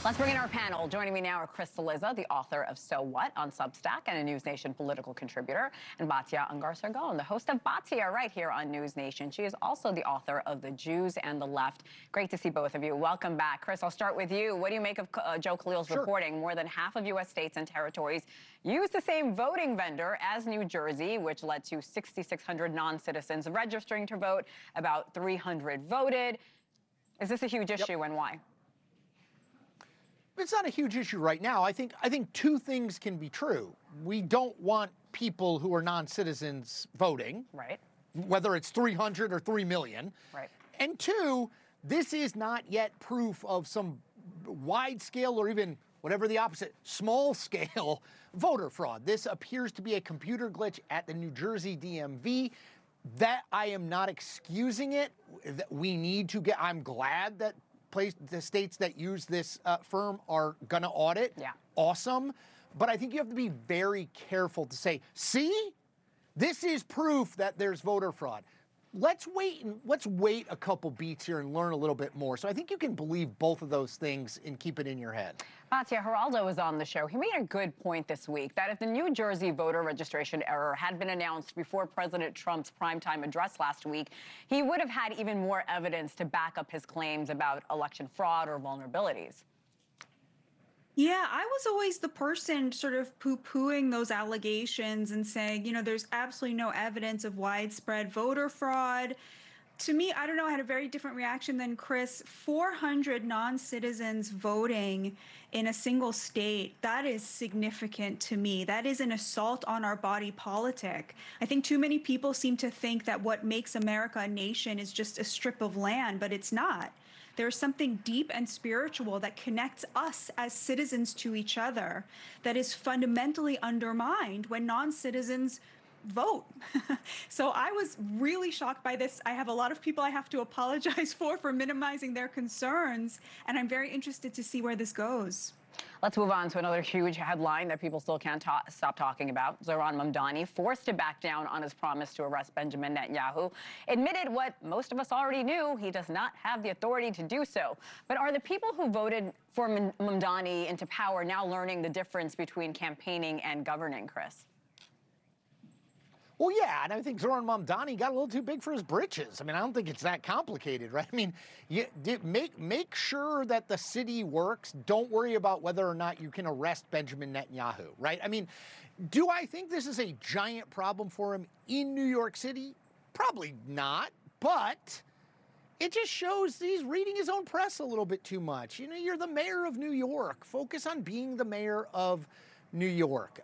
Let's bring in our panel. Joining me now are Chris Cillizza, the author of So What on Substack and a NewsNation political contributor, and Batya Ungar-Sargon, the host of Batya right here on NewsNation. She is also the author of The Jews and the Left. Great to see both of you. Welcome back. Chris, I'll start with you. What do you make of Joe Khalil's reporting? More than half of U.S. states and territories use the same voting vendor as New Jersey, which led to 6,600 non-citizens registering to vote. About 300 voted. Is this a huge issue and why? It's not a huge issue right now. I think two things can be true. We don't want people who are non-citizens voting, right? Whether it's 300 or 3 million. Right. And two, this is not yet proof of some wide scale or even whatever the opposite, small scale voter fraud. This appears to be a computer glitch at the New Jersey DMV. That I am not excusing it. We need to get, I'm glad that the states that use this firm are going to audit. Yeah. Awesome. But I think you have to be very careful to say, see, this is proof that there's voter fraud. Let's wait a couple beats here and learn a little bit more. So I think you can believe both of those things and keep it in your head. Batya, Geraldo was on the show. He made a good point this week that if the New Jersey voter registration error had been announced before President Trump's primetime address last week, he would have had even more evidence to back up his claims about election fraud or vulnerabilities. Yeah, I was always the person sort of poo-pooing those allegations and saying, you know, there's absolutely no evidence of widespread voter fraud. To me, I don't know, I had a very different reaction than Chris. 400 non-citizens voting in a single state, that is significant to me. That is an assault on our body politic. I think too many people seem to think that what makes America a nation is just a strip of land, but it's not. There's something deep and spiritual that connects us as citizens to each other that is fundamentally undermined when non-citizens vote. So I was really shocked by this. I have a lot of people I have to apologize for minimizing their concerns, and I'm very interested to see where this goes. Let's move on to another huge headline that people still can't stop talking about. Zohran Mamdani, forced to back down on his promise to arrest Benjamin Netanyahu, admitted what most of us already knew: he does not have the authority to do so. But are the people who voted for Mamdani into power now learning the difference between campaigning and governing, Chris? Well, yeah, and I think Zohran Mamdani got a little too big for his britches. I mean, I don't think it's that complicated, right? I mean, make sure that the city works. Don't worry about whether or not you can arrest Benjamin Netanyahu, right? I mean, do I think this is a giant problem for him in New York City? Probably not, but it just shows he's reading his own press a little bit too much. You know, you're the mayor of New York. Focus on being the mayor of New York.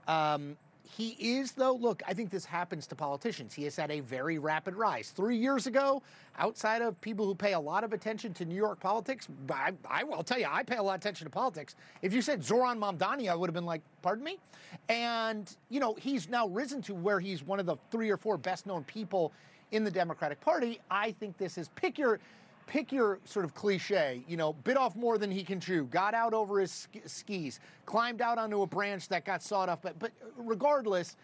He is, though, look, I think this happens to politicians. He has had a very rapid rise. 3 years ago, outside of people who pay a lot of attention to New York politics, I will tell you, I pay a lot of attention to politics. If you said Zohran Mamdani, I would have been like, pardon me? And, you know, he's now risen to where he's one of the 3 or 4 best-known people in the Democratic Party. I think this is, pick your sort of cliche, you know, bit off more than he can chew, got out over his skis, climbed out onto a branch that got sawed off. But regardless,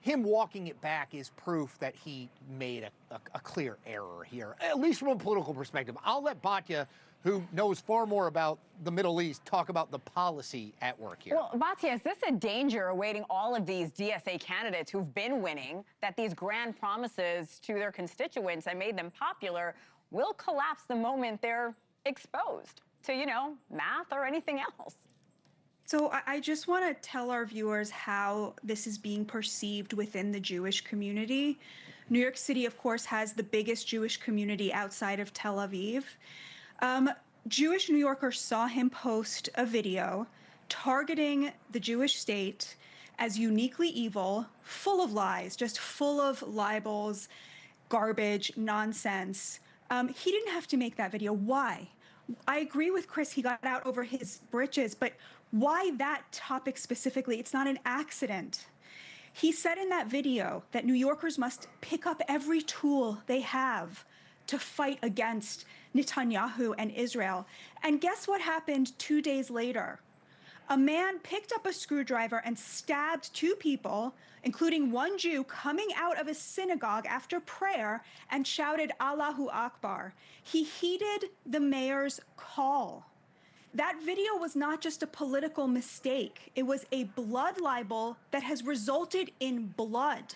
him walking it back is proof that he made a clear error here, at least from a political perspective. I'll let Batya, who knows far more about the Middle East, talk about the policy at work here. Well, Batya, is this a danger awaiting all of these DSA candidates who've been winning, that these grand promises to their constituents that made them popular will collapse the moment they're exposed to, you know, math or anything else? So I just want to tell our viewers how this is being perceived within the Jewish community. New York City, of course, has the biggest Jewish community outside of Tel Aviv. Jewish New Yorkers saw him post a video targeting the Jewish state as uniquely evil, full of lies, just full of libels, garbage, nonsense. He didn't have to make that video. Why? I agree with Chris, he got out over his britches, but why that topic specifically? It's not an accident. He said in that video that New Yorkers must pick up every tool they have to fight against Netanyahu and Israel. And guess what happened 2 days later? A man picked up a screwdriver and stabbed 2 people, including one Jew, coming out of a synagogue after prayer, and shouted Allahu Akbar. He heeded the mayor's call. That video was not just a political mistake. It was a blood libel that has resulted in blood.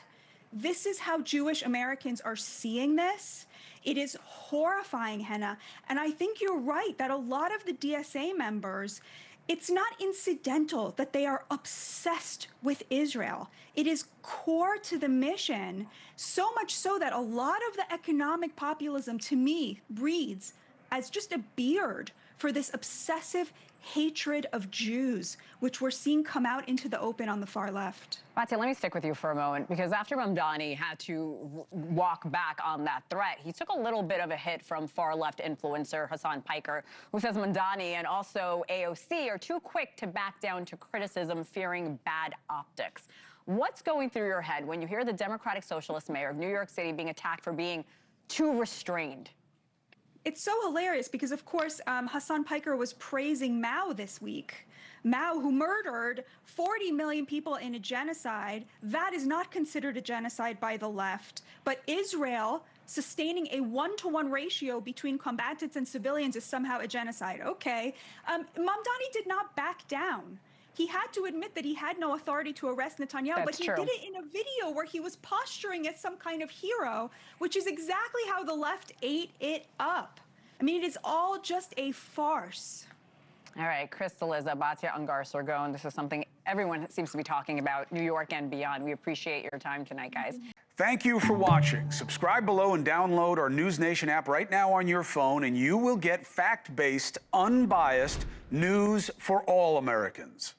This is how Jewish Americans are seeing this. It is horrifying, Henna. And I think you're right that a lot of the DSA members, it's not incidental that they are obsessed with Israel. It is core to the mission, so much so that a lot of the economic populism, to me, reads as just a beard for this obsessive hatred of Jews, which we're seeing come out into the open on the far left. Batya, let me stick with you for a moment, because after Mamdani had to walk back on that threat, he took a little bit of a hit from far-left influencer Hassan Piker, who says Mamdani and also AOC are too quick to back down to criticism, fearing bad optics. What's going through your head when you hear the Democratic Socialist mayor of New York City being attacked for being too restrained? It's so hilarious because, of course, Hassan Piker was praising Mao this week. Mao, who murdered 40 million people in a genocide. That is not considered a genocide by the left. But Israel sustaining a 1-to-1 ratio between combatants and civilians is somehow a genocide. Okay. Mamdani did not back down. He had to admit that he had no authority to arrest Netanyahu, but he did it in a video where he was posturing as some kind of hero, which is exactly how the left ate it up. I mean, it is all just a farce. All right, Liza, Batya, Ungar-Sargon, this is something everyone seems to be talking about, New York and beyond. We appreciate your time tonight, guys. Thank you for watching. Subscribe below and download our NewsNation app right now on your phone, and you will get fact-based, unbiased news for all Americans.